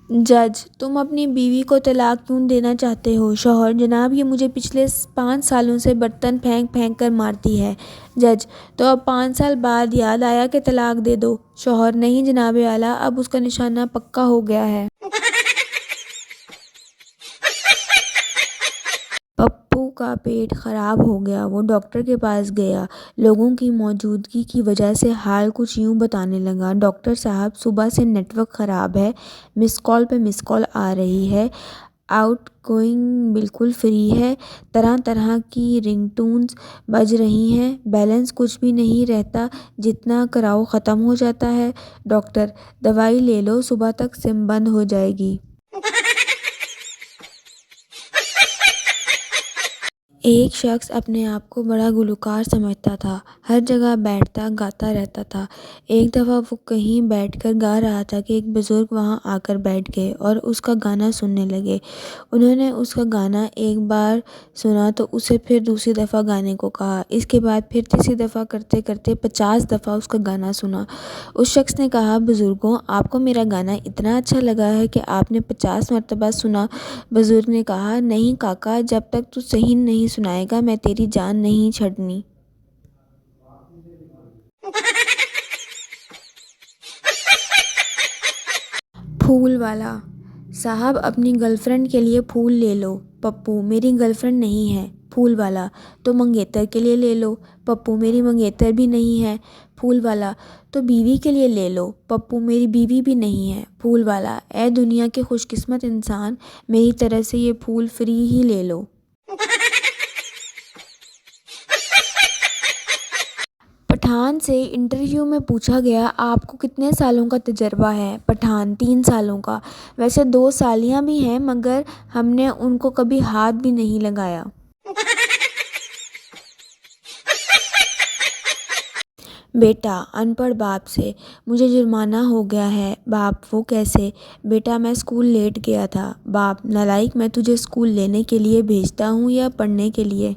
جج: تم اپنی بیوی کو طلاق کیوں دینا چاہتے ہو؟ شوہر: جناب، یہ مجھے پچھلے 5 سالوں سے برتن پھینک پھینک کر مارتی ہے۔ جج: تو اب 5 سال بعد یاد آیا کہ طلاق دے دو؟ شوہر: نہیں جناب اعلیٰ، اب اس کا نشانہ پکا ہو گیا ہے۔ پپو کا پیٹ خراب ہو گیا، وہ ڈاکٹر کے پاس گیا۔ لوگوں کی موجودگی کی وجہ سے حال کچھ یوں بتانے لگا: ڈاکٹر صاحب، صبح سے نیٹ ورک خراب ہے، مس کال پہ مس کال آ رہی ہے، آؤٹ گوئنگ بالکل فری ہے، طرح طرح کی رنگ ٹونز بج رہی ہیں، بیلنس کچھ بھی نہیں رہتا، جتنا کراؤ ختم ہو جاتا ہے۔ ڈاکٹر: دوائی لے لو، صبح تک سم بند ہو جائے گی۔ ایک شخص اپنے آپ کو بڑا گلوکار سمجھتا تھا، ہر جگہ بیٹھتا گاتا رہتا تھا۔ ایک دفعہ وہ کہیں بیٹھ کر گا رہا تھا کہ ایک بزرگ وہاں آ کر بیٹھ گئے اور اس کا گانا سننے لگے۔ انہوں نے اس کا گانا ایک بار سنا تو اسے پھر دوسری دفعہ گانے کو کہا، اس کے بعد پھر تیسری دفعہ کرتے کرتے 50 دفعہ اس کا گانا سنا۔ اس شخص نے کہا: بزرگوں، آپ کو میرا گانا اتنا اچھا لگا ہے کہ آپ نے 50 مرتبہ سنا؟ بزرگ نے کہا: نہیں کاکا، جب تک تو صحیح نہیں سنائے گا میں تیری جان نہیں چھڑنی۔ پھول والا: صاحب، اپنی گرل فرینڈ کے لیے پھول لے لو۔ پپو: میری گرل فرینڈ نہیں ہے۔ پھول والا: تو منگیتر کے لیے لے لو۔ پپو: میری منگیتر بھی نہیں ہے۔ پھول والا: تو بیوی کے لیے لے لو۔ پپو: میری بیوی بھی نہیں ہے۔ پھول والا: اے دنیا کے خوش قسمت انسان، میری طرف سے یہ پھول فری ہی لے لو۔ پٹھان سے انٹرویو میں پوچھا گیا: آپ کو کتنے سالوں کا تجربہ ہے؟ پٹھان: 3 سالوں کا۔ ویسے 2 سالیاں بھی ہیں مگر ہم نے ان کو کبھی ہاتھ بھی نہیں لگایا۔ بیٹا ان پڑھ باپ سے: مجھے جرمانہ ہو گیا ہے۔ باپ: وہ کیسے؟ بیٹا: میں اسکول لیٹ گیا تھا۔ باپ: نالائق، میں تجھے اسکول لینے کے لیے بھیجتا ہوں یا پڑھنے کے لیے؟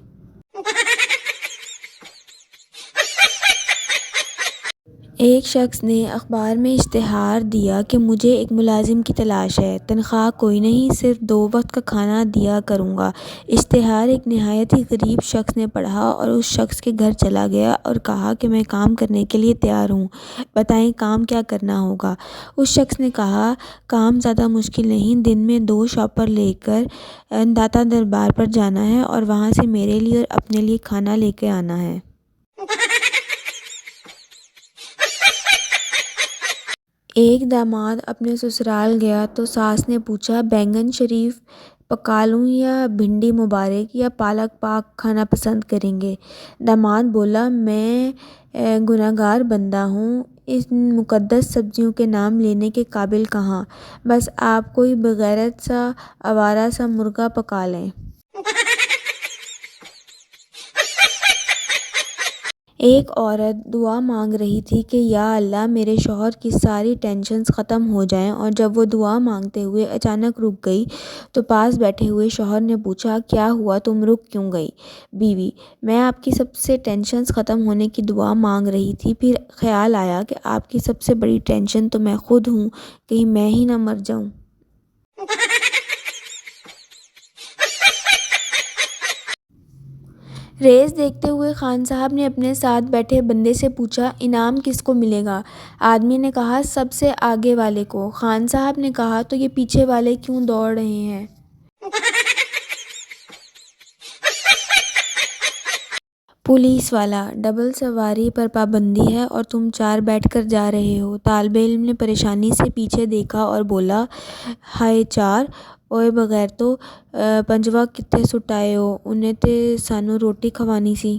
ایک شخص نے اخبار میں اشتہار دیا کہ مجھے ایک ملازم کی تلاش ہے، تنخواہ کوئی نہیں، صرف 2 وقت کا کھانا دیا کروں گا۔ اشتہار ایک نہایت ہی غریب شخص نے پڑھا اور اس شخص کے گھر چلا گیا اور کہا کہ میں کام کرنے کے لیے تیار ہوں، بتائیں کام کیا کرنا ہوگا؟ اس شخص نے کہا: کام زیادہ مشکل نہیں، دن میں 2 شاپر لے کر داتا دربار پر جانا ہے اور وہاں سے میرے لیے اور اپنے لیے کھانا لے کے آنا ہے۔ ایک داماد اپنے سسرال گیا تو ساس نے پوچھا: بینگن شریف پکا لوں یا بھنڈی مبارک یا پالک پاک کھانا پسند کریں گے؟ داماد بولا: میں گنہگار بندہ ہوں، ان مقدس سبزیوں کے نام لینے کے قابل کہاں، بس آپ کوئی بغیرت سا آوارہ سا مرغا پکا لیں۔ ایک عورت دعا مانگ رہی تھی کہ یا اللہ میرے شوہر کی ساری ٹینشنز ختم ہو جائیں، اور جب وہ دعا مانگتے ہوئے اچانک رک گئی تو پاس بیٹھے ہوئے شوہر نے پوچھا: کیا ہوا، تم رک کیوں گئی؟ بیوی: میں آپ کی سب سے ٹینشنز ختم ہونے کی دعا مانگ رہی تھی، پھر خیال آیا کہ آپ کی سب سے بڑی ٹینشن تو میں خود ہوں، کہیں میں ہی نہ مر جاؤں۔ ریس دیکھتے ہوئے خان صاحب نے اپنے ساتھ بیٹھے بندے سے پوچھا: انعام کس کو ملے گا؟ آدمی نے کہا: سب سے آگے والے کو۔ خان صاحب نے کہا: تو یہ پیچھے والے کیوں دوڑ رہے ہیں؟ پولیس والا: ڈبل سواری پر پابندی ہے اور تم 4 بیٹھ کر جا رہے ہو۔ طالب علم نے پریشانی سے پیچھے دیکھا اور بولا: ہائے 4! اوئے بغیرتو، 5واں کتے سٹ آئے ہو، انہیں تے سانوں روٹی کھوانی سی۔